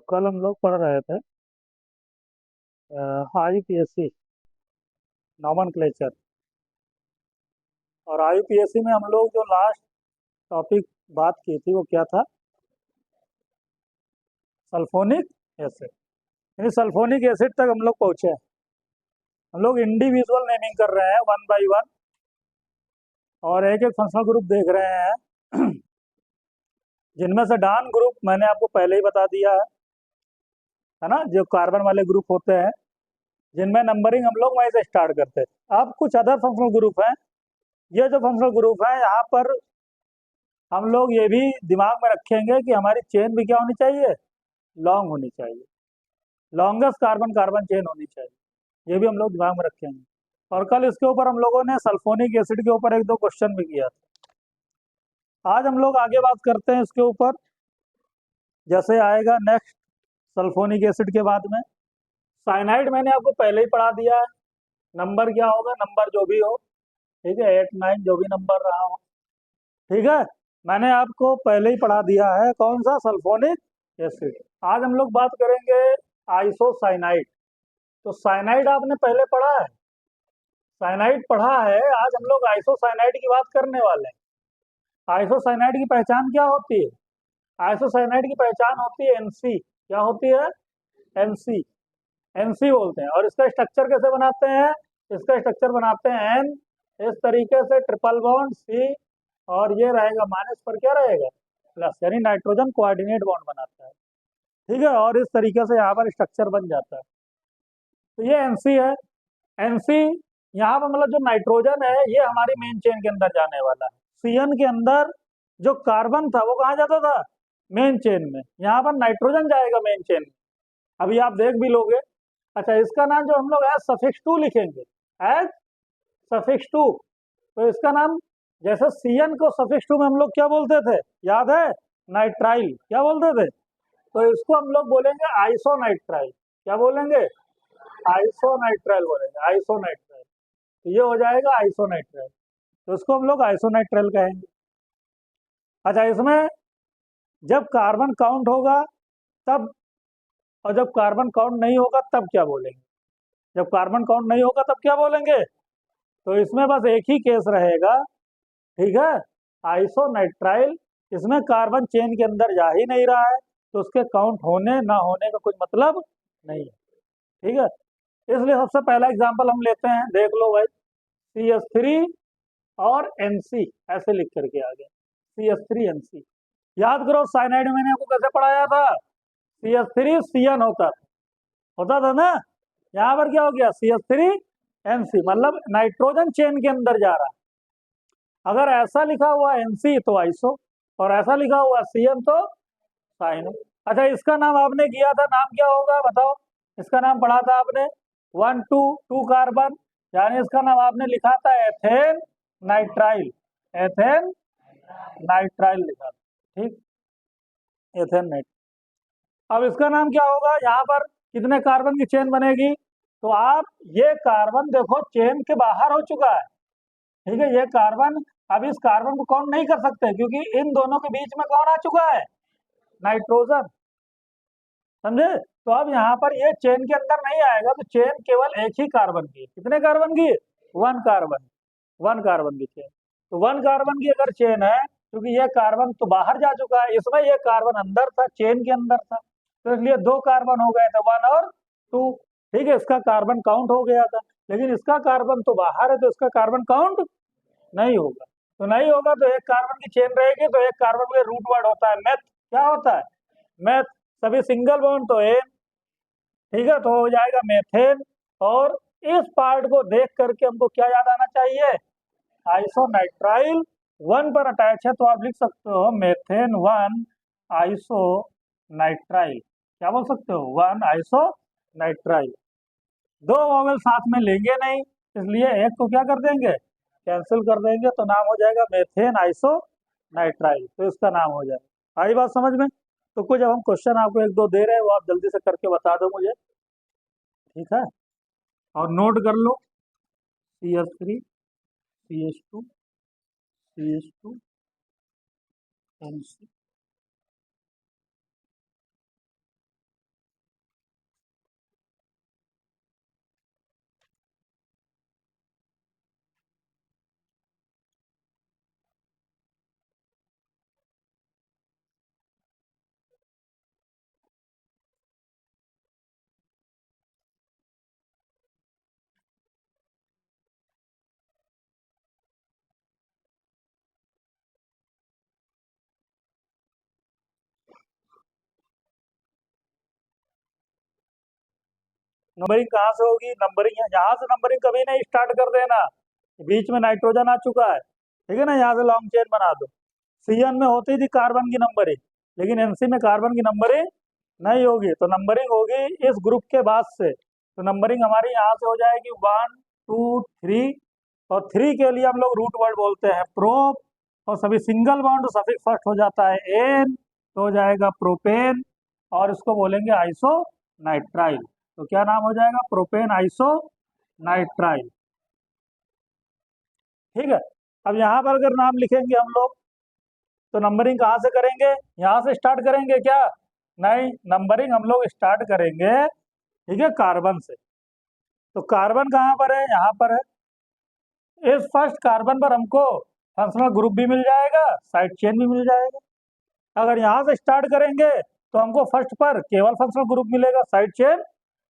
कल हम लोग पढ़ रहे थे आईपीएससी नॉमेनक्लेचर। और आईपीएससी में हम लोग जो लास्ट टॉपिक बात की थी वो क्या था? Sulphonic acid. यानी सल्फोनिक एसिड तक हम लोग पहुंचे हैं। हम लोग इंडिविजुअल नेमिंग कर रहे हैं वन बाय वन और एक एक फंक्शनल ग्रुप देख रहे हैं जिनमें से डान ग्रुप मैंने आपको पहले ही बता दिया है ना, जो कार्बन वाले ग्रुप होते हैं जिनमें नंबरिंग हम लोग वहीं से स्टार्ट करते हैं। अब कुछ अदर फंक्शनल ग्रुप हैं। ये जो फंक्शनल ग्रुप है यहाँ पर हम लोग ये भी दिमाग में रखेंगे कि हमारी चेन भी क्या होनी चाहिए, लॉन्ग होनी चाहिए। लॉन्गेस्ट कार्बन कार्बन चेन होनी चाहिए, ये भी हम लोग दिमाग में रखेंगे। और कल इसके ऊपर हम लोगों ने सल्फोनिक एसिड के ऊपर एक दो क्वेश्चन भी किया था। आज हम लोग आगे बात करते हैं इसके ऊपर, जैसे आएगा नेक्स्ट सल्फोनिक एसिड के बाद में साइनाइड। मैंने आपको पहले ही पढ़ा दिया है। नंबर क्या होगा, नंबर जो भी हो, ठीक है, 8 9 जो भी नंबर रहा हो, ठीक है, मैंने आपको पहले ही पढ़ा दिया है। कौन सा? Sulphonic acid. आज हम लोग बात करेंगे आइसोसाइनाइड। तो साइनाइड आपने पहले पढ़ा है, साइनाइड पढ़ा है। आज हम लोग आइसोसाइनाइड की बात करने वाले हैं। आइसोसाइनाइड की पहचान क्या होती है? आइसोसाइनाइड की पहचान होती है एनसी। क्या होती है? एनसी। एनसी बोलते हैं। और इसका स्ट्रक्चर कैसे बनाते हैं? इसका स्ट्रक्चर बनाते हैं एन, इस तरीके से ट्रिपल बॉन्ड सी, और ये रहेगा माइनस पर क्या रहेगा, प्लस, यानी नाइट्रोजन कोऑर्डिनेट बॉन्ड बनाता है। ठीक है, और इस तरीके से यहाँ पर स्ट्रक्चर बन जाता है। तो ये एनसी है। एनसी यहाँ पर मतलब जो नाइट्रोजन है ये हमारी मेन चेन के अंदर जाने वाला है। सीएन के अंदर जो कार्बन था वो कहाँ जाता था? मेन चेन में। यहाँ पर नाइट्रोजन जाएगा मेन चेन में। अभी आप देख भी लोगे। अच्छा, इसका नाम जो हम लोग एज सफिक्स टू लिखेंगे, एज सफिक्स टू, तो इसका नाम, जैसे सीएन को सफिक्स टू में हम लोग क्या बोलते थे, याद है? नाइट्राइल। क्या बोलते थे? तो इसको हम लोग बोलेंगे आइसोनाइट्राइल। क्या बोलेंगे? आइसोनाइट्राइल बोलेंगे, आइसोनाइट्राइल। तो ये हो जाएगा आइसोनाइट्राइल। तो इसको हम लोग आइसोनाइट्राइल कहेंगे। अच्छा, इसमें जब कार्बन काउंट होगा तब, और जब कार्बन काउंट नहीं होगा तब क्या बोलेंगे? जब कार्बन काउंट नहीं होगा तब क्या बोलेंगे? तो इसमें बस एक ही केस रहेगा, ठीक है, आइसोनाइट्राइल। इसमें कार्बन चेन के अंदर जा ही नहीं रहा है, तो उसके काउंट होने ना होने का कुछ मतलब नहीं है। ठीक है, इसलिए सबसे पहला एग्जांपल हम लेते हैं, देख लो भाई, CH3 और NC ऐसे लिख करके आ गया, CH3 NC। याद करो साइनाइड में मैंने आपको कैसे पढ़ाया था? CH3CN होता था ना। यहाँ पर क्या हो गया? CH3NC, मतलब नाइट्रोजन चेन के अंदर जा रहा है। अगर ऐसा लिखा हुआ NC तो आइसो, और ऐसा लिखा हुआ CN तो साइनो। अच्छा, इसका नाम आपने किया था, नाम क्या होगा बताओ? इसका नाम पढ़ा था आपने, 1 2 2 कार्बन, यानी इसका नाम आपने लिखा था एथेन नाइट्राइल। एथेन नाइट्राइल लिखा था, ठीक, एथेन नाइट्राइल। अब इसका नाम क्या होगा? यहाँ पर कितने कार्बन की चेन बनेगी? तो आप ये कार्बन देखो चेन के बाहर हो चुका है, ठीक है, ये कार्बन। अब इस कार्बन को काउंट नहीं कर सकते क्योंकि इन दोनों के बीच में कौन आ चुका है? नाइट्रोजन। समझे? तो अब यहाँ पर ये चेन के अंदर नहीं आएगा, तो चेन केवल एक ही कार्बन की। कितने कार्बन की? One carbon. वन कार्बन की चेन। तो वन कार्बन की अगर चेन है, क्योंकि ये कार्बन तो बाहर जा चुका है, इसमें ये कार्बन अंदर था, चेन के अंदर था, तो इसलिए दो कार्बन हो गए थे, 1 और 2। ठीक है, इसका कार्बन काउंट हो गया था। लेकिन इसका कार्बन तो बाहर है, तो इसका कार्बन काउंट नहीं होगा। तो नहीं होगा तो एक कार्बन की चेन रहेगी, तो एक कार्बन में रूट वर्ड होता है मेथ। क्या होता है? मेथ। सभी सिंगल बॉन्ड तो एन, ठीक है, तो हो जाएगा मेथेन। और इस पार्ट को देख करके हमको क्या याद आना चाहिए? आइसोनाइट्राइल 1 पर अटैच है, तो आप लिख सकते हो मेथेन 1 आइसोनाइट्राइल। क्या बोल सकते हो? 1 आइसोनाइट्राइल। दो वॉवेल साथ में लेंगे नहीं, इसलिए एक को क्या कर देंगे? कैंसिल कर देंगे, तो नाम हो जाएगा मेथेन आइसोनाइट्राइल। तो इसका नाम हो जाएगा। आई बात समझ में? तो कुछ अब हम क्वेश्चन आपको एक दो दे रहे हैं, वो आप जल्दी से करके बता दो मुझे, ठीक है? और नोट कर लो, CH3 CH2 NC। नंबरिंग कहाँ से होगी? नंबरिंग यहाँ से नंबरिंग कभी नहीं स्टार्ट कर देना, बीच में नाइट्रोजन आ चुका है, ठीक है ना, यहाँ से लॉन्ग चेन बना दो। सीएन में होती थी कार्बन की नंबरिंग, लेकिन एनसी में कार्बन की नंबरिंग नहीं होगी, तो नंबरिंग होगी इस ग्रुप के बाद से। तो नंबरिंग हमारी यहाँ से हो जाएगी 1 2 3, और 3 के लिए हम लोग रूट वर्ड बोलते हैं प्रोप, और सभी सिंगल बॉन्ड सफिक्स फर्स्ट हो जाता है एन, तो हो जाएगा प्रोपेन, और इसको बोलेंगे आइसो नाइट्राइल। तो क्या नाम हो जाएगा? Propane iso nitrile. ठीक है। अब यहाँ पर अगर नाम लिखेंगे हम लोग, तो नंबरिंग कहाँ से करेंगे? यहाँ से स्टार्ट करेंगे क्या? नहीं, नंबरिंग हम लोग स्टार्ट करेंगे, ठीक है, कार्बन से। तो कार्बन कहाँ पर है? यहाँ पर है। इस फर्स्ट कार्बन पर हमको फंक्शनल ग्रुप भी मिल जाएगा, साइड चेन भी मिल जाएगा। अगर यहाँ से स्टार्ट करेंगे तो हमको फर्स्ट पर केवल फंक्शनल ग्रुप मिलेगा, साइड चेन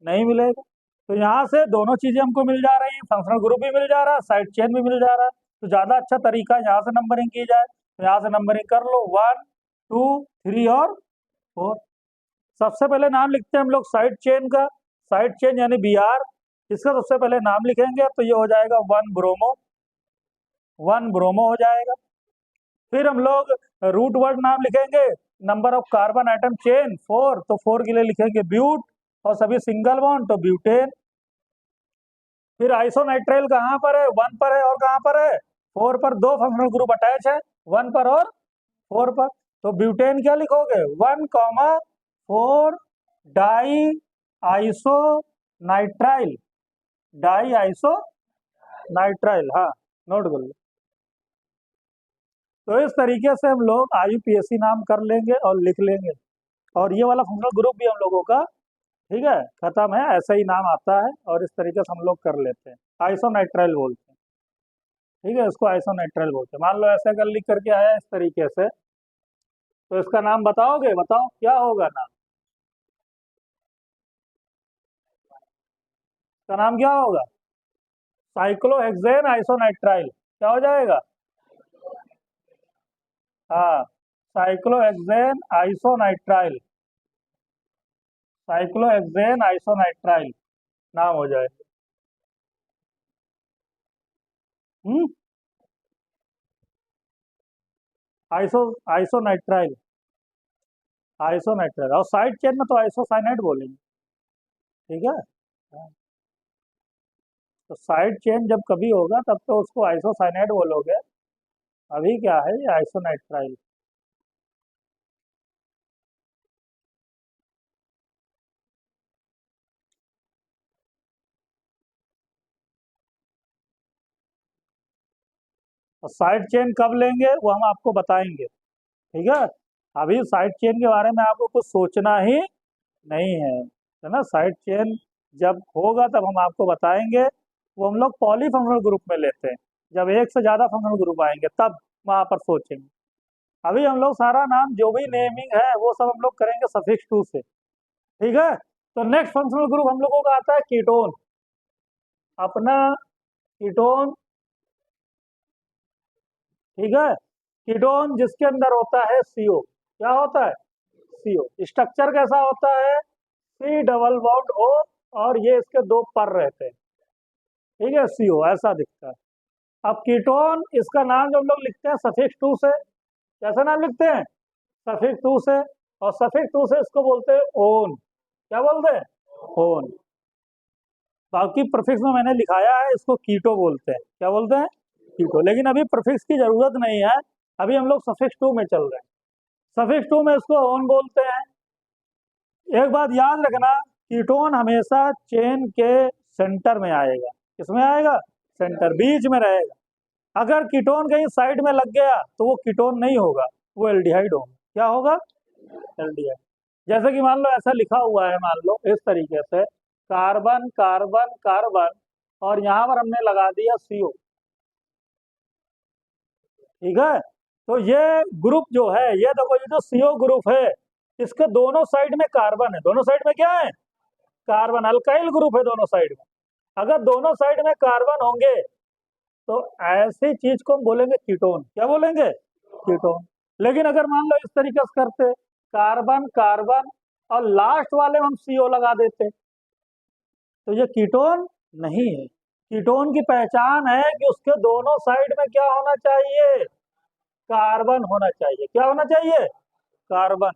नहीं मिलेगा। तो यहाँ से दोनों चीजें हमको मिल जा रही है, फंक्शनल ग्रुप भी मिल जा रहा है, साइड चेन भी मिल जा रहा है। तो ज्यादा अच्छा तरीका यहाँ से नंबरिंग की जाए, तो यहाँ से नंबरिंग कर लो 1 2 3 और 4। सबसे पहले नाम लिखते हैं हम लोग साइड चेन का, साइड चेन यानी Br, इसका सबसे पहले नाम लिखेंगे तो ये हो जाएगा 1 ब्रोमो, 1 ब्रोमो हो जाएगा। फिर हम लोग रूट वर्ड नाम लिखेंगे, number of carbon atom chain 4, तो 4 के लिए लिखेंगे ब्यूट, और सभी सिंगल बॉन्ड तो ब्यूटेन। फिर आइसोनाइट्राइल कहाँ पर है? 1 पर है, और कहाँ पर है? 4 पर। दो फंक्शनल ग्रुप अटैच है, 1 पर और 4 पर। तो ब्यूटेन क्या लिखोगे? 1,4 di iso nitrile, di iso nitrile, हाँ नोट कर लो। तो इस तरीके से हम लोग IUPAC नाम कर लेंगे और लिख लेंगे, और ये वाला फंक्शनल ग्रुप भी हम लोगों का, ठीक है, खत्म है, ऐसा ही नाम आता है, और इस तरीके से हम लोग कर लेते हैं, आइसोनाइट्राइल बोलते हैं। ठीक है, इसको आइसोनाइट्राइल बोलते हैं। मान लो ऐसे अगर लिख करके आया इस तरीके से, तो इसका नाम बताओगे? बताओ क्या होगा नाम? इसका नाम क्या होगा? साइक्लोहेक्सेन आइसोनाइट्राइल। क्या हो जाएगा? हाँ, साइक्लोहेक्सेन आइसोनाइट्राइल, साइक्लोहेक्सेन आइसोनाइट्राइल नाम हो जाएगा। हम्म, आइसो आइसोनाइट्राइल, आइसोनाइट्राइल, और साइड चेन में तो आइसोसाइनाइड बोलेंगे। ठीक है। हाँ, तो साइड चेन जब कभी होगा तब तो उसको आइसोसाइनाइड बोलोगे, अभी क्या है, ये आइसोनाइट्राइल। और साइड चेन कब लेंगे वो हम आपको बताएंगे, ठीक है। अभी साइड चेन के बारे में आपको कुछ सोचना ही नहीं है ना। साइड चेन जब होगा तब हम आपको बताएंगे, वो हम लोग पॉलीफंक्शनल ग्रुप में लेते हैं, जब एक से ज्यादा फंक्शनल ग्रुप आएंगे तब वहां पर सोचेंगे। अभी हम लोग सारा नाम जो भी नेमिंग है वो सब हम लोग करेंगे सफिक्स 2 से, ठीक है। तो नेक्स्ट फंक्शनल ग्रुप हम लोगों का आता है कीटोन। अपना कीटोन, ठीक है, कीटोन जिसके अंदर होता है CO। क्या होता है? CO। स्ट्रक्चर कैसा होता है? C डबल बॉन्ड O, और ये इसके दो पर रहते हैं, ठीक है, CO ऐसा दिखता है। अब कीटोन, इसका नाम जब हम लोग लिखते हैं सफिक्स 2 से, कैसा नाम लिखते हैं? सफिक्स 2 से, और सफिक्स 2 से इसको बोलते हैं ओन। क्या बोलते हैं? ओन। बाकी प्रीफिक्स में मैंने लिखाया है, इसको कीटो बोलते हैं। क्या बोलते हैं? कीटो। लेकिन अभी प्रीफिक्स की जरूरत नहीं है, अभी हम लोग सफिक्स 2 में चल रहे हैं। सफिक्स 2 में इसको ओन बोलते हैं। एक बात याद रखना, कीटोन हमेशा चेन के सेंटर में आएगा। किसमें आएगा? सेंटर, बीच में रहेगा। अगर कीटोन कहीं साइड में लग गया तो वो कीटोन नहीं होगा, वो एल्डिहाइड होगा। क्या होगा? एल्डिहाइड। जैसे कि मान लो ऐसा लिखा हुआ है, मान लो इस तरीके से, कार्बन कार्बन कार्बन, और यहाँ पर हमने लगा दिया CO। ठीक है। तो ये ग्रुप जो है, ये देखो, ये जो CO ग्रुप है, इसके दोनों साइड में कार्बन है। दोनों साइड में क्या है? कार्बन, अल्काइल ग्रुप है दोनों साइड में। अगर दोनों साइड में कार्बन होंगे तो ऐसी चीज को हम बोलेंगे कीटोन। क्या बोलेंगे? कीटोन। लेकिन अगर मान लो इस तरीके से करते, कार्बन कार्बन, और लास्ट वाले में हम CO लगा देते, तो ये कीटोन नहीं है। कीटोन की पहचान है कि उसके दोनों साइड में क्या होना चाहिए, कार्बन होना चाहिए। क्या होना चाहिए, कार्बन।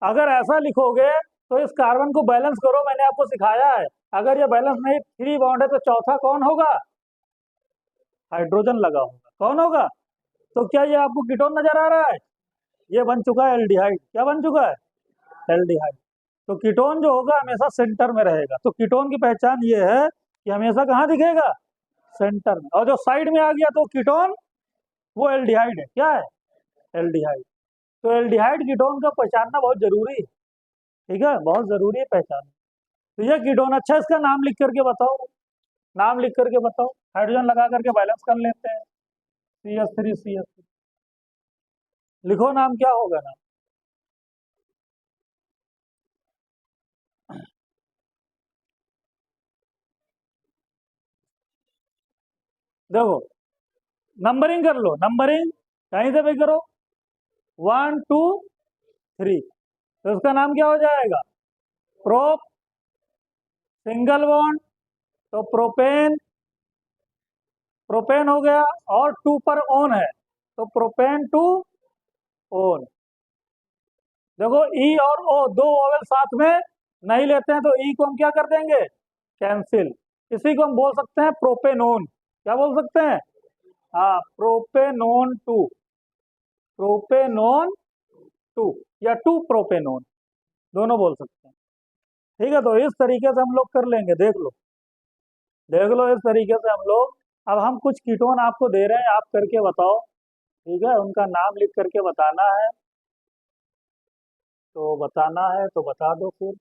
अगर ऐसा लिखोगे तो इस कार्बन को बैलेंस करो, मैंने आपको सिखाया है। अगर ये बैलेंस नहीं, 3 बॉन्ड है, तो चौथा कौन होगा, हाइड्रोजन लगा होगा। कौन होगा, तो क्या ये आपको कीटोन नजर आ रहा है, ये बन चुका है एल्डिहाइड। क्या बन चुका है, एल्डिहाइड। तो कीटोन जो होगा हमेशा सेंटर में रहेगा। तो कीटोन की पहचान ये है कि हमेशा कहाँ दिखेगा, सेंटर में। और जो साइड में आ गया तो कीटोन, वो एल्डिहाइड है। क्या है, एल्डिहाइड। तो एल्डिहाइड कीटोन का पहचानना बहुत जरूरी है। ठीक है, बहुत जरूरी है पहचान। तो ये कीटोन, अच्छा इसका नाम लिख करके बताओ, नाम लिख करके बताओ। हाइड्रोजन लगा करके बैलेंस कर लेते हैं, CH3 लिखो नाम, क्या होगा नाम। देखो, नंबरिंग कर लो, नंबरिंग कहीं से भी करो, 1 2 3। तो इसका नाम क्या हो जाएगा, प्रोप, सिंगल बॉन्ड, तो प्रोपेन, प्रोपेन हो गया। और 2 पर ओन है, तो प्रोपेन टू ओन। देखो ई और ओ दो ओवल साथ में नहीं लेते हैं, तो ई को हम क्या कर देंगे, कैंसिल। इसी को हम बोल सकते हैं प्रोपेनोन। क्या बोल सकते हैं, हाँ, प्रोपेनोन टू, प्रोपेनोन टू, या टू प्रोपेनोन, दोनों बोल सकते हैं। ठीक है, तो इस तरीके से हम लोग कर लेंगे। देख लो, देख लो, इस तरीके से हम लोग। अब हम कुछ कीटोन आपको दे रहे हैं, आप करके बताओ। ठीक है, उनका नाम लिख करके बताना है, तो बताना है तो बता दो फिर।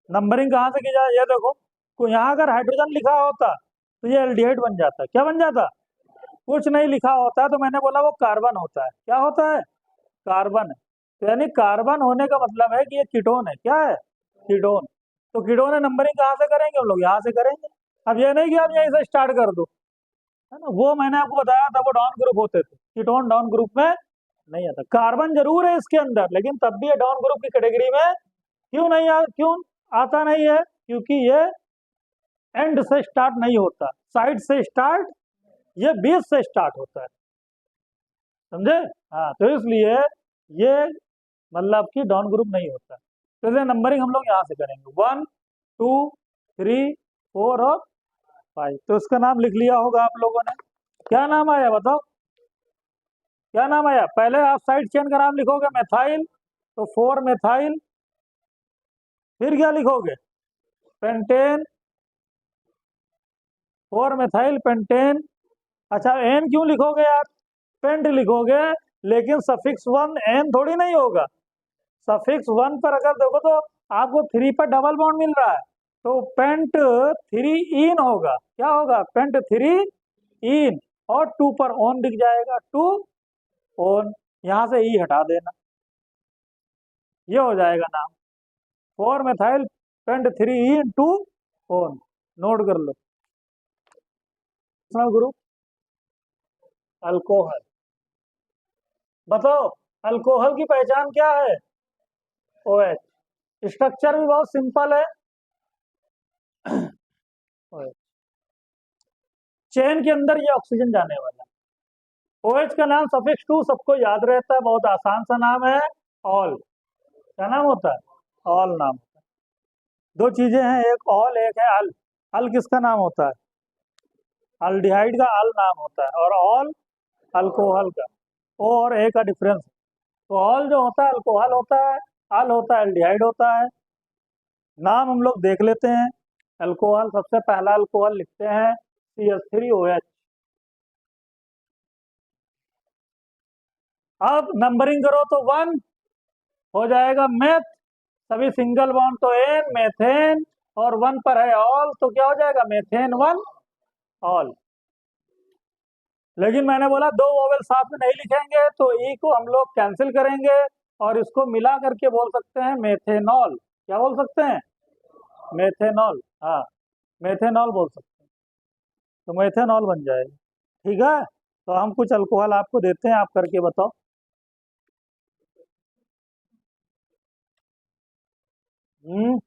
नंबरिंग कहाँ से की जाए, ये देखो। तो यहाँ अगर हाइड्रोजन लिखा होता तो ये एल्डिहाइड बन जाता। क्या बन जाता, कुछ नहीं लिखा होता तो मैंने बोला वो कार्बन होता है। क्या होता है, कार्बन है। तो यानी कार्बन होने का मतलब है कि ये कीटोन है। क्या है, कीटोन। तो कीटोन है, नंबरिंग कहाँ से करेंगे हम लोग, यहाँ से करेंगे। अब ये नहीं कि आप यहीं से स्टार्ट कर दो, है ना। वो मैंने आपको बताया था, वो डाउन ग्रुप होते थे, कीटोन डाउन ग्रुप में नहीं आता। कार्बन जरूर है इसके अंदर, लेकिन तब भी ये डाउन ग्रुप की कैटेगरी में क्यों आता नहीं है, क्योंकि ये एंड से स्टार्ट नहीं होता, साइड से स्टार्ट, ये बीच से स्टार्ट होता है। समझे, हाँ, तो इसलिए ये मतलब कि डाउन ग्रुप नहीं होता। तो इसलिए नंबरिंग हम लोग यहाँ से करेंगे, 1 2 3 4 और 5। तो इसका नाम लिख लिया होगा आप लोगों ने। क्या नाम आया बताओ, क्या नाम आया। पहले आप साइड चेन का नाम लिखोगे, मेथाइल, तो 4 मेथाइल। फिर क्या लिखोगे, पेंटेन, 4 मेथाइल पेंटेन। अच्छा, एन क्यों लिखोगे यार, पेंट लिखोगे, लेकिन सफिक्स 1 एन थोड़ी नहीं होगा। सफिक्स 1 पर अगर देखो तो आपको 3 पर डबल बॉन्ड मिल रहा है, तो पेंट 3 इन होगा। क्या होगा, पेंट 3 इन। और 2 पर ऑन दिख जाएगा, 2 ऑन। यहां से ई हटा देना, ये हो जाएगा नाम, 4 methyl pent 3 ene 2 one. Note कर लो, ग्रुप अल्कोहल। बताओ, अल्कोहल की पहचान क्या है, OH। स्ट्रक्चर भी बहुत सिंपल है, OH। चेन के अंदर ये ऑक्सीजन जाने वाला है। OH का नाम सफिक्स 2 सबको याद रहता है, बहुत आसान सा नाम है, ऑल। क्या नाम होता है, ऑल नाम। दो चीजें हैं, एक ऑल एक है अल। अल किसका नाम होता है, अल्डिहाइड का अल नाम होता है, और ऑल अल्कोहल का। ओ और ए का डिफरेंस। तो ऑल जो होता है अल्कोहल होता है, अल होता है एल्डिहाइड होता है। नाम हम लोग देख लेते हैं। अल्कोहल, सबसे पहला अल्कोहल लिखते हैं CH3OH। अब नंबरिंग करो तो 1 हो जाएगा मेथ, सभी सिंगल बॉन्ड तो एन मेथेन, और 1 पर है ऑल तो क्या हो जाएगा मेथेन 1 ऑल। लेकिन मैंने बोला दो वोवेल साथ में नहीं लिखेंगे तो ई को हम लोग कैंसिल करेंगे और इसको मिला करके बोल सकते हैं मेथेनॉल। क्या बोल सकते हैं? मेथेनॉल। हाँ, मेथेनॉल बोल सकते हैं, तो मेथेनॉल बन जाएगा। ठीक है, तो हम कुछ अल्कोहल आपको देते हैं, आप करके बताओ। हम्म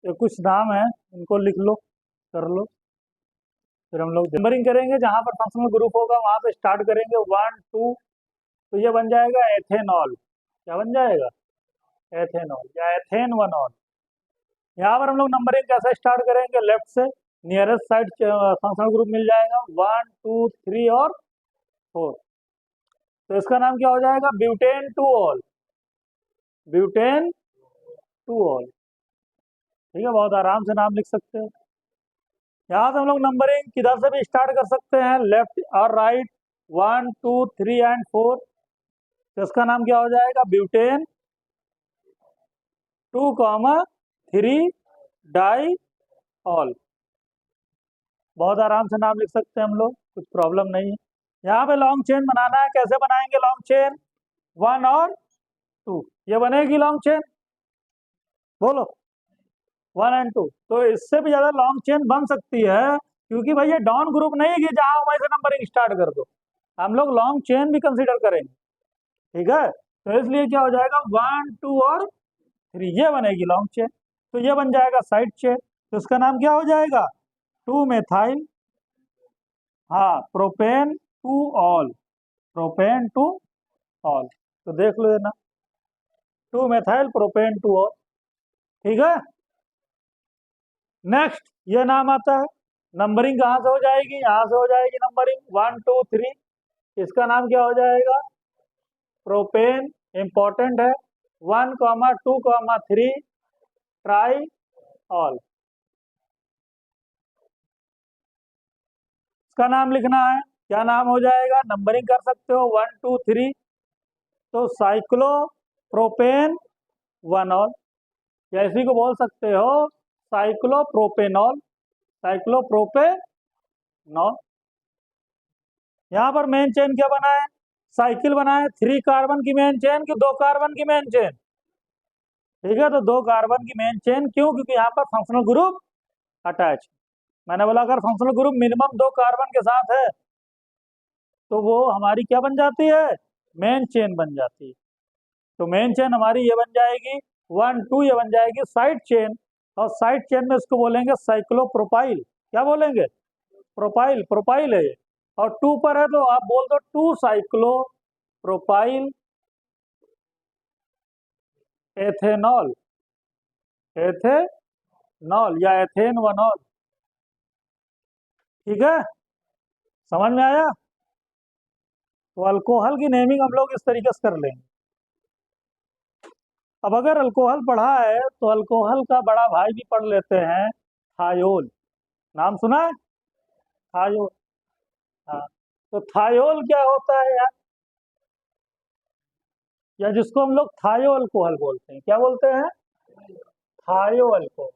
ये कुछ नाम है, इनको लिख लो, कर लो। फिर हम लोग नंबरिंग करेंगे, जहां पर फंक्शनल ग्रुप होगा वहां से स्टार्ट करेंगे 1 2, तो ये बन जाएगा एथेनॉल। क्या बन जाएगा? एथेनॉल या एथेन 1 ऑल। यहाँ पर हम लोग नंबरिंग कैसे स्टार्ट करेंगे? लेफ्ट से नियरेस्ट साइड फंक्शनल ग्रुप मिल जाएगा 1 2 3 और 4, तो इसका नाम क्या हो जाएगा? Butane 2 all. Butane 2 all. ठीक है, बहुत आराम से नाम लिख सकते हैं। यहाँ से हम लोग नंबरिंग किधर से भी स्टार्ट कर सकते हैं, लेफ्ट और राइट, 1 2 3 एंड 4, तो इसका नाम क्या हो जाएगा? Butane 2 3 diol. बहुत आराम से नाम लिख सकते हैं हम लोग, कुछ प्रॉब्लम नहीं है। यहाँ पे लॉन्ग चेन बनाना है, कैसे बनाएंगे लॉन्ग चेन? 1 और 2, ये बनेगी लॉन्ग चेन, बोलो 1 एंड 2। तो इससे भी ज्यादा लॉन्ग चेन बन सकती है, क्योंकि भाई ये डॉन ग्रुप नहीं है कि जहां वहीं से नंबरिंग स्टार्ट कर दो, हम लोग लॉन्ग चेन भी कंसीडर करेंगे। ठीक है, तो इसलिए क्या हो जाएगा? 1 2 और 3, ये बनेगी लॉन्ग चेन। तो ये बन जाएगा साइड चेन, तो इसका नाम क्या हो जाएगा? 2 मेथाइल, हाँ, प्रोपेन 2 ऑल। प्रोपेन 2 ऑल, तो देख लो ये ना, 2 मेथाइल प्रोपेन 2 ऑल। ठीक है, नेक्स्ट ये नाम आता है। नंबरिंग कहाँ से हो जाएगी? यहाँ से हो जाएगी नंबरिंग 1 2 3, इसका नाम क्या हो जाएगा? प्रोपेन, इंपॉर्टेंट है, 1 2 3 ट्राई ऑल। इसका नाम लिखना है, क्या नाम हो जाएगा? नंबरिंग कर सकते हो 1 2 3, तो साइक्लो प्रोपेन 1 ऑल, या इसी को बोल सकते हो साइक्लोप्रोपेनॉल। साइक्लोप्रोपेनॉल। यहाँ पर मेन चेन क्या बना है? साइकिल बना है, 3 कार्बन की मेन चेन की 2 कार्बन की मेन चेन। ठीक है, तो 2 कार्बन की मेन चेन, क्यों? क्योंकि यहाँ पर फंक्शनल ग्रुप अटैच। मैंने बोला अगर फंक्शनल ग्रुप मिनिमम 2 कार्बन के साथ है तो वो हमारी क्या बन जाती है, मेन चेन बन जाती है। तो मेन चेन हमारी ये बन जाएगी 1 2, ये बन जाएगी साइड चेन, और साइड चेन में इसको बोलेंगे साइक्लोप्रोपाइल। क्या बोलेंगे, प्रोपाइल, प्रोपाइल है ये। और 2 पर है तो आप बोल दो 2 साइक्लो प्रोपाइल एथेनॉल, एथेनॉल या एथेन वनॉल। ठीक है, समझ में आया। तो अल्कोहल की नेमिंग हम लोग इस तरीके से कर लेंगे। अब अगर अल्कोहल पढ़ा है तो अल्कोहल का बड़ा भाई भी पढ़ लेते हैं, थायोल। नाम सुना है, थायोल। हाँ, तो थायोल क्या होता है यार, या जिसको हम लोग थायो अल्कोहल बोलते हैं, क्या बोलते हैं, थायो अल्कोहल।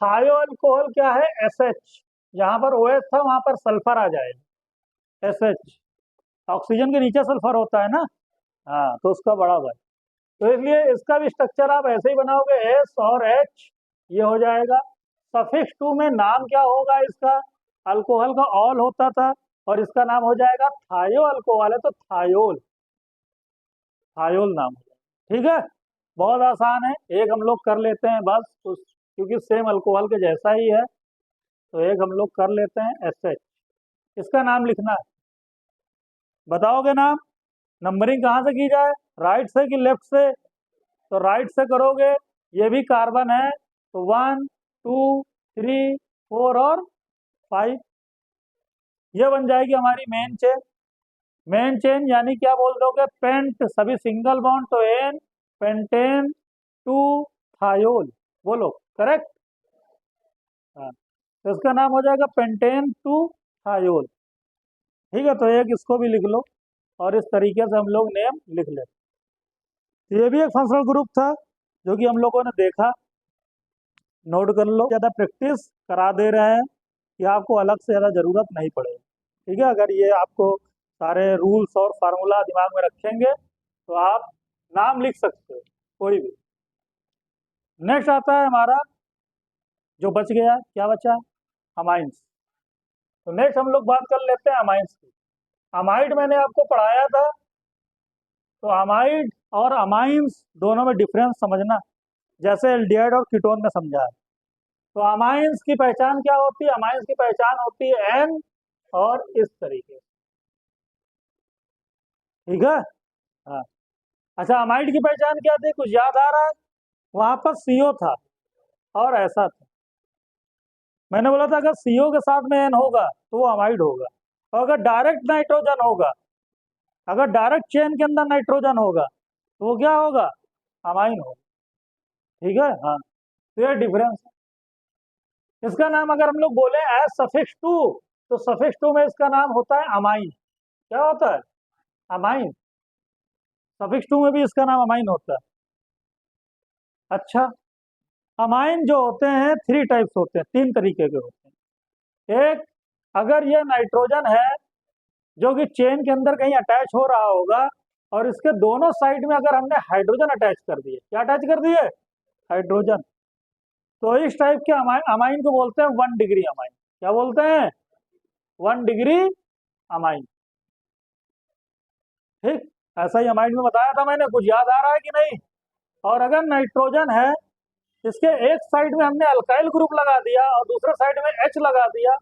थायो अल्कोहल क्या है, एसएच, जहां पर ओएच था वहां पर सल्फर आ जाएगा, एसएच। ऑक्सीजन के नीचे सल्फर होता है ना, हाँ, तो उसका बड़ा भाई। तो इसलिए इसका भी स्ट्रक्चर आप ऐसे ही बनाओगे, एस और एच, ये हो जाएगा। सफिक्स 2 में नाम क्या होगा इसका, अल्कोहल का ऑल होता था, और इसका नाम हो जाएगा थायो अल्कोहल है, तो थायोल, थायोल नाम हो जाएगा। ठीक है, बहुत आसान है, एक हम लोग कर लेते हैं बस उस, क्योंकि सेम अल्कोहल के जैसा ही है, तो एक हम लोग कर लेते हैं एस एच। इसका नाम लिखना है, बताओगे नाम, नंबरिंग कहाँ से की जाए, राइट से कि लेफ्ट से, तो राइट से करोगे। ये भी कार्बन है, तो 1 2 3 4 और 5, ये बन जाएगी हमारी मेन चेन। मेन चेन यानी क्या बोल दोगे, पेंट, सभी सिंगल बॉन्ड, तो एन, पेंटेन टू थायोल, बोलो करेक्ट। हाँ, तो इसका नाम हो जाएगा पेंटेन टू थायोल। ठीक है, तो एक इसको भी लिख लो, और इस तरीके से हम लोग नेम लिख लेते। ये भी एक फंक्शनल ग्रुप था जो कि हम लोगों ने देखा, नोट कर लो, ज़्यादा प्रैक्टिस करा दे रहे हैं कि आपको अलग से ज़्यादा ज़रूरत नहीं पड़ेगी। ठीक है, अगर ये आपको सारे रूल्स और फार्मूला दिमाग में रखेंगे तो आप नाम लिख सकते हो कोई भी। नेक्स्ट आता है हमारा, जो बच गया, क्या बचा, अमाइंस। तो नेक्स्ट हम लोग बात कर लेते हैं अमाइंस की। अमाइड मैंने आपको पढ़ाया था, तो अमाइड और अमाइंस दोनों में डिफरेंस समझना, जैसे एल्डिहाइड और कीटोन में समझा है। तो अमाइंस की पहचान क्या होती है, अमाइंस की पहचान होती है एन और इस तरीके से। ठीक है, हाँ। अच्छा, अमाइड की पहचान क्या थी, कुछ याद आ रहा है, वहां पर सीओ था और ऐसा था। मैंने बोला था अगर सीओ के साथ में एन होगा तो वो अमाइड होगा, और अगर डायरेक्ट नाइट्रोजन होगा, अगर डायरेक्ट चेन के अंदर नाइट्रोजन होगा तो वो क्या होगा, अमाइन होगा। ठीक है, हाँ, तो ये डिफरेंस है। इसका नाम अगर हम लोग बोले एज सफिक्स टू, तो सफिक्स टू में इसका नाम होता है अमाइन। क्या होता है, अमाइन। सफिक्स टू में भी इसका नाम अमाइन होता है। अच्छा, अमाइन जो होते हैं 3 टाइप्स होते हैं, 3 तरीके के होते हैं। एक, अगर ये नाइट्रोजन है जो कि चेन के अंदर कहीं अटैच हो रहा होगा, और इसके दोनों साइड में अगर हमने हाइड्रोजन अटैच कर दिए, क्या अटैच कर दिए, हाइड्रोजन, तो इस टाइप के अमाइन, अमाइन को बोलते हैं 1 डिग्री अमाइन। क्या बोलते हैं, 1 डिग्री अमाइन। ठीक, ऐसा ही अमाइन में बताया था मैंने, कुछ याद आ रहा है कि नहीं। और अगर नाइट्रोजन है, इसके एक साइड में हमने अल्काइल ग्रुप लगा दिया और दूसरे साइड में एच लगा दिया,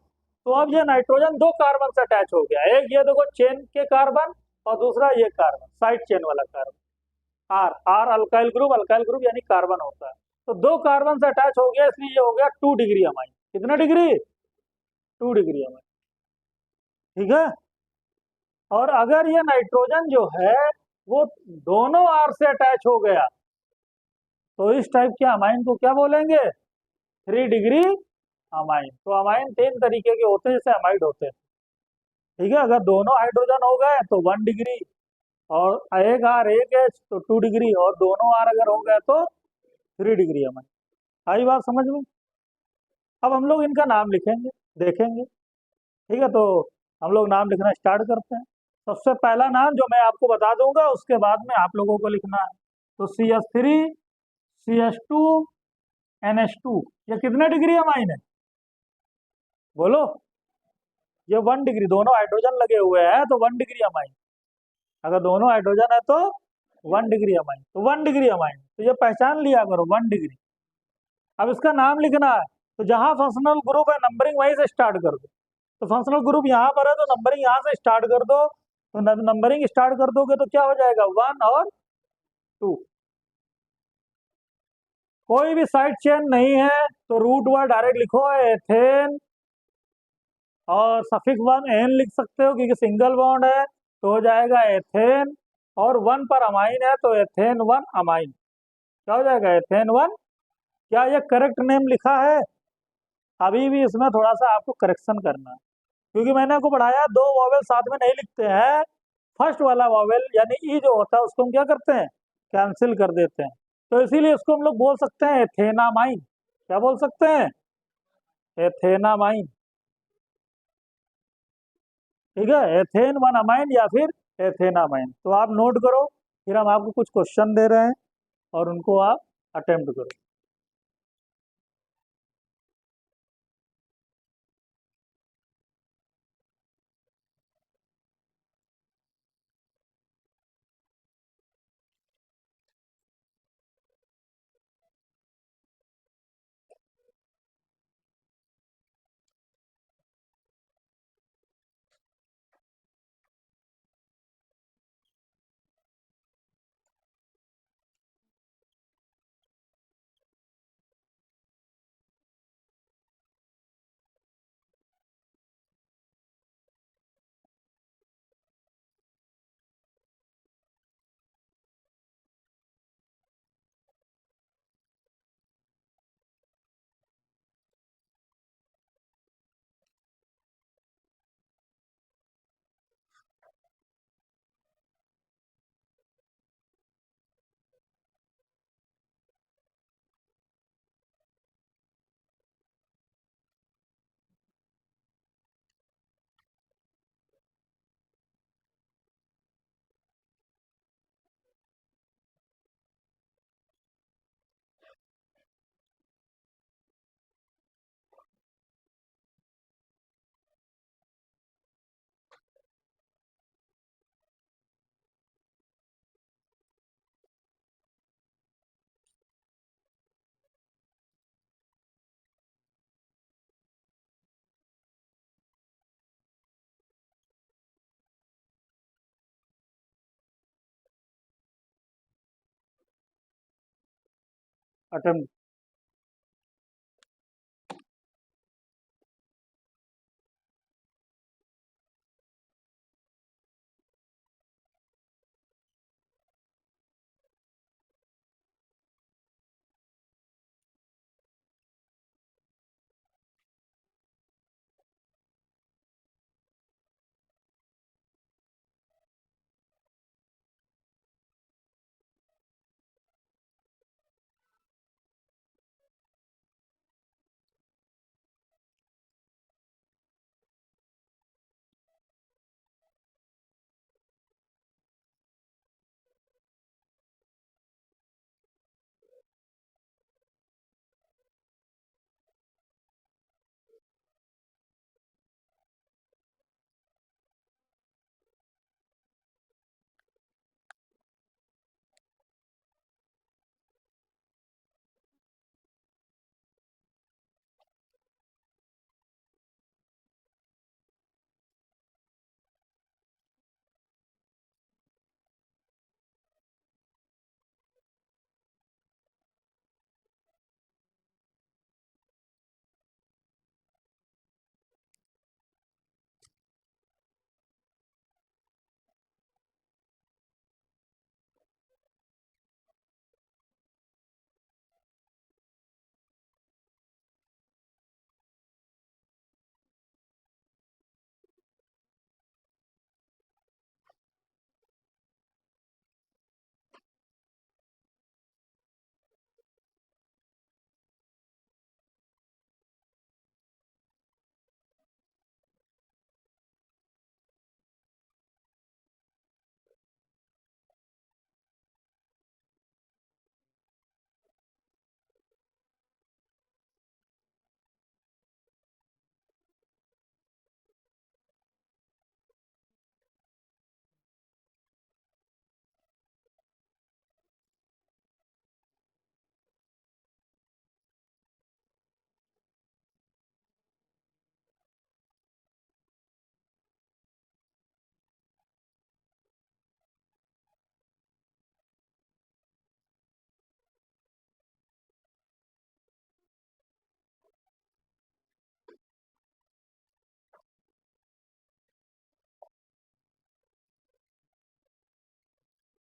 तो अब ये नाइट्रोजन 2 कार्बन से अटैच हो गया, एक ये देखो चेन के कार्बन, और दूसरा ये कार्बन साइड चेन वाला carbon, R, R alkyl group यानी कार्बन होता है, तो 2 कार्बन से अटैच हो गया, इसलिए ये हो गया 2 डिग्री अमाइन। कितना डिग्री, 2 डिग्री अमाइन। ठीक है, और अगर ये नाइट्रोजन जो है वो दोनों आर से अटैच हो गया, तो इस टाइप के अमाइन को क्या बोलेंगे, 3 डिग्री अमाइन। तो अमाइन 3 तरीके के होते हैं जैसे अमाइड होते हैं। ठीक है, अगर दोनों हाइड्रोजन हो गए तो 1 डिग्री, और एक आर एक एच तो 2 डिग्री, और दोनों आर अगर हो गए तो 3 डिग्री अमाइन। आई बात समझ में। अब हम लोग इनका नाम लिखेंगे, देखेंगे। ठीक है, तो हम लोग नाम लिखना स्टार्ट करते हैं। सबसे पहला नाम जो मैं आपको बता दूंगा, उसके बाद में आप लोगों को लिखना है। तो CH3 CH2 NH2, ये कितने डिग्री अमाइन है, बोलो। ये 1 डिग्री, दोनों हाइड्रोजन लगे हुए हैं तो 1 डिग्री अमाइन। अगर दोनों हाइड्रोजन है तो 1 डिग्री अमाइन, तो 1 डिग्री अमाइन, तो ये पहचान लिया करो 1 डिग्री। अब इसका नाम लिखना है, तो जहां फंक्शनल ग्रुप है नंबरिंग वहीं से स्टार्ट कर दो। तो फंक्शनल ग्रुप यहाँ पर है तो नंबरिंग यहाँ से स्टार्ट कर दो। तो नंबरिंग स्टार्ट कर दोगे तो क्या हो जाएगा, 1 और 2। कोई भी साइड चेन नहीं है तो रूट वर्ड डायरेक्ट लिखो एथेन, और सफिक्स वन एन लिख सकते हो क्योंकि सिंगल बॉन्ड है तो हो जाएगा एथेन। और 1 पर अमाइन है तो एथेन 1 अमाइन। क्या हो जाएगा, एथेन 1। क्या ये करेक्ट नेम लिखा है? अभी भी इसमें थोड़ा सा आपको करेक्शन करना है, क्योंकि मैंने आपको पढ़ाया दो वॉवेल साथ में नहीं लिखते हैं। फर्स्ट वाला वॉवेल यानी ई जो होता है उसको हम क्या करते हैं, कैंसिल कर देते हैं। तो इसीलिए इसको हम लोग बोल सकते हैं एथेनामाइन। क्या बोल सकते हैं, एथेनामाइन। ठीक है, एथेन 1 अमाइन या फिर एथेनामाइन। तो आप नोट करो, फिर हम आपको कुछ क्वेश्चन दे रहे हैं और उनको आप अटेम्प्ट करो। अटेम्प्ट।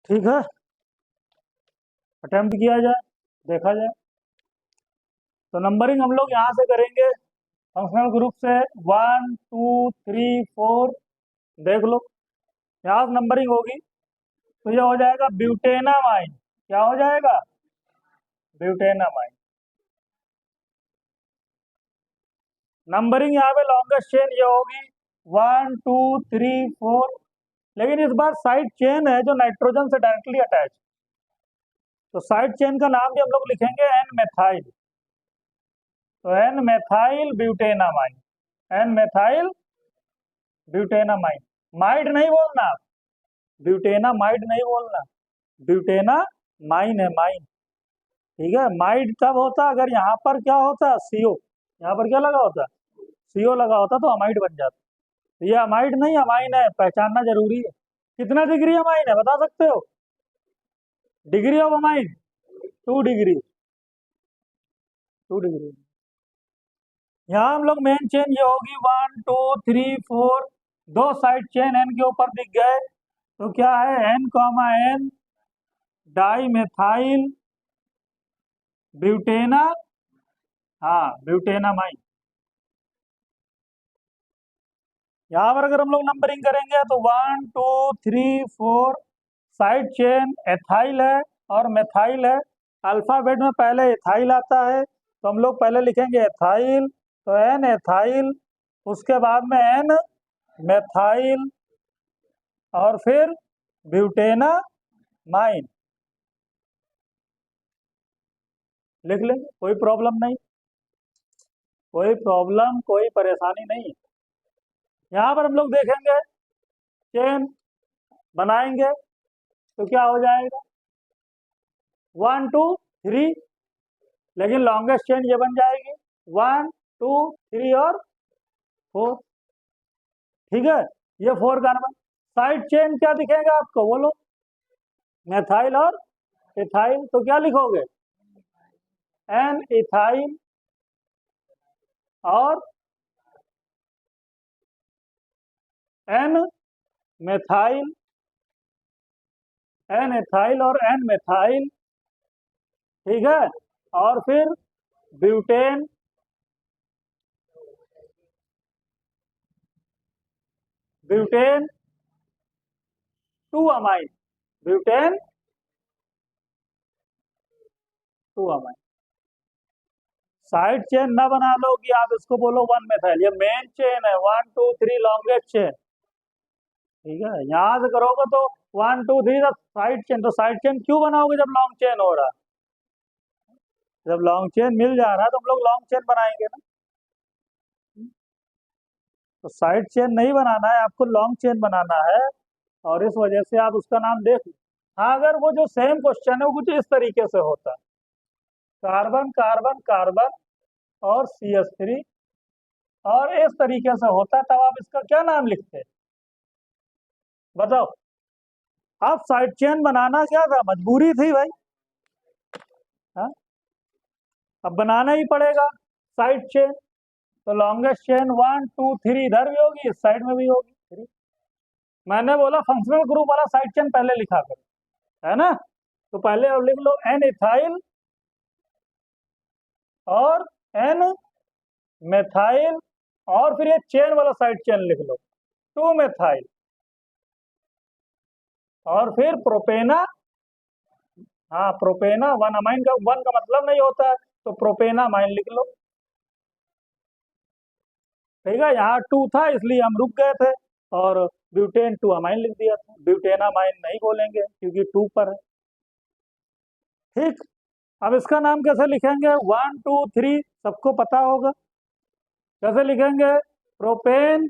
ठीक है, अटेम्प्ट किया जाए, देखा जाए। तो नंबरिंग हम लोग यहाँ से करेंगे फंक्शनल ग्रुप से 1 2 3 4, देख लो यहाँ से नंबरिंग होगी। तो ये हो जाएगा ब्यूटेनामाइन। क्या हो जाएगा? ब्यूटेनामाइन। नंबरिंग यहाँ पे लॉन्गेस्ट चेन ये होगी 1 2 3 4, लेकिन इस बार साइड चेन है जो नाइट्रोजन से डायरेक्टली अटैच। तो साइड चेन का नाम भी हम लोग लिखेंगे एन मेथाइल। तो N methyl butanamine, N methyl butanamine. माइड नहीं बोलना आप, ब्यूटेनामाइड नहीं बोलना, ब्यूटेनामाइन है, माइन। ठीक है, माइड तब होता अगर यहाँ पर क्या होता, सीओ, यहाँ पर क्या लगा होता, सीओ लगा होता तो अमाइड बन जाता। तो ये अमाइड नहीं अमाइन है, पहचानना जरूरी है। कितना डिग्री अमाइन है बता सकते हो? Degree of amine 2 degree, 2 degree. यहाँ हम लोग मेन चेन ये होगी 1 2 3 4, दो साइड चेन एन के ऊपर दिख गए। तो क्या है, N comma N di methyl butane, हाँ ब्यूटेनामाइन। यहाँ पर अगर हम लोग नंबरिंग करेंगे तो 1 2 3 4, साइड चेन एथाइल है और मेथाइल है। अल्फाबेट में पहले एथाइल आता है तो हम लोग पहले लिखेंगे एथाइल, तो एन एथाइल, उसके बाद में एन मेथाइल और फिर ब्यूटेनामाइन। लिख लेंगे, कोई प्रॉब्लम नहीं, कोई प्रॉब्लम कोई परेशानी नहीं। यहाँ पर हम लोग देखेंगे चेन बनाएंगे तो क्या हो जाएगा 1 2 3, लेकिन लॉन्गेस्ट चेन ये बन जाएगी 1 2 3 और 4। ठीक है, ये 4 कार्बन। साइड चेन क्या दिखेगा आपको बोलो? मेथाइल और इथाइल। तो क्या लिखोगे? एन इथाइल और एन मेथाइल, एन इथाइल और एन मेथाइल। ठीक है, और फिर butane, butane 2 amine, butane 2 amine. Side chain ना बना लो कि आप इसको बोलो 1 मेथाइल, ये मेन चेन है 1 2 3 लॉन्गेस्ट चेन। ठीक है, यहाँ से करोगे तो 1 2 3 साइड चेन। तो साइड चेन क्यों बनाओगे जब लॉन्ग चेन हो रहा है? जब लॉन्ग चेन मिल जा रहा है तो हम लोग लॉन्ग चेन बनाएंगे ना। तो साइड चेन नहीं बनाना है आपको, लॉन्ग चेन बनाना है, और इस वजह से आप उसका नाम देख लो। हाँ, अगर वो जो सेम क्वेश्चन है वो कुछ इस तरीके से होता, कार्बन कार्बन कार्बन और CH3 और इस तरीके से होता, तब आप इसका क्या नाम लिखते? बताओ। आप साइड चेन बनाना क्या था, मजबूरी थी भाई। हाँ, अब बनाना ही पड़ेगा साइड चेन। तो लॉन्गेस्ट चेन 1 2 3 इधर भी होगी, इस साइड में भी होगी 3। मैंने बोला फंक्शनल ग्रुप वाला साइड चेन पहले लिखा करो, है ना। तो पहले अब लिख लो एन इथाइल और एन मेथाइल, और फिर ये चेन वाला साइड चेन लिख लो 2 मेथाइल, और फिर प्रोपेना, हाँ प्रोपेना 1 अमाइन का 1 का मतलब नहीं होता है, तो प्रोपेना अमाइन लिख लो। ठीक है, यहाँ 2 था इसलिए हम रुक गए थे, और ब्यूटेन 2 अमाइन लिख दिया था, ब्यूटेना अमाइन नहीं बोलेंगे क्योंकि 2 पर है। ठीक, अब इसका नाम कैसे लिखेंगे? 1 2 3 सबको पता होगा कैसे लिखेंगे। Propane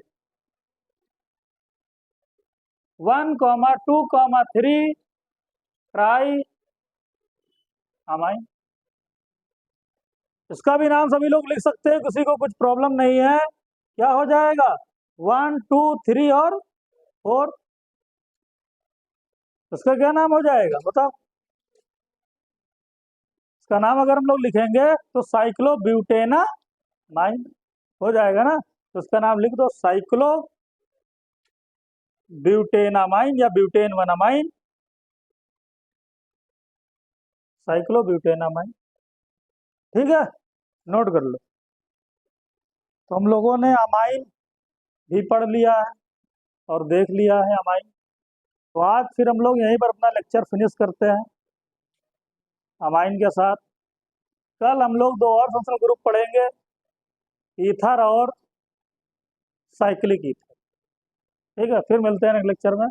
1 2 3 try amine. इसका भी नाम सभी लोग लिख सकते हैं, किसी को कुछ प्रॉब्लम नहीं है। क्या हो जाएगा 1 2 3 और 4, इसका क्या नाम हो जाएगा बताओ? इसका नाम अगर हम लोग लिखेंगे तो साइक्लोब्यूटेनामाइन हो जाएगा ना। तो इसका नाम लिख दो साइक्लो ब्यूटेनामाइन या ब्यूटेन 1 अमाइन। साइक्लोब्यूटेनामाइन। ठीक है, नोट कर लो। तो हम लोगों ने अमाइन भी पढ़ लिया है और देख लिया है अमाइन। तो आज फिर हम लोग यहीं पर अपना लेक्चर फिनिश करते हैं अमाइन के साथ। कल हम लोग दो और फंक्शनल ग्रुप पढ़ेंगे, ईथर और साइक्लिक ईथर। ठीक है, फिर मिलते हैं नेक्स्ट लेक्चर में।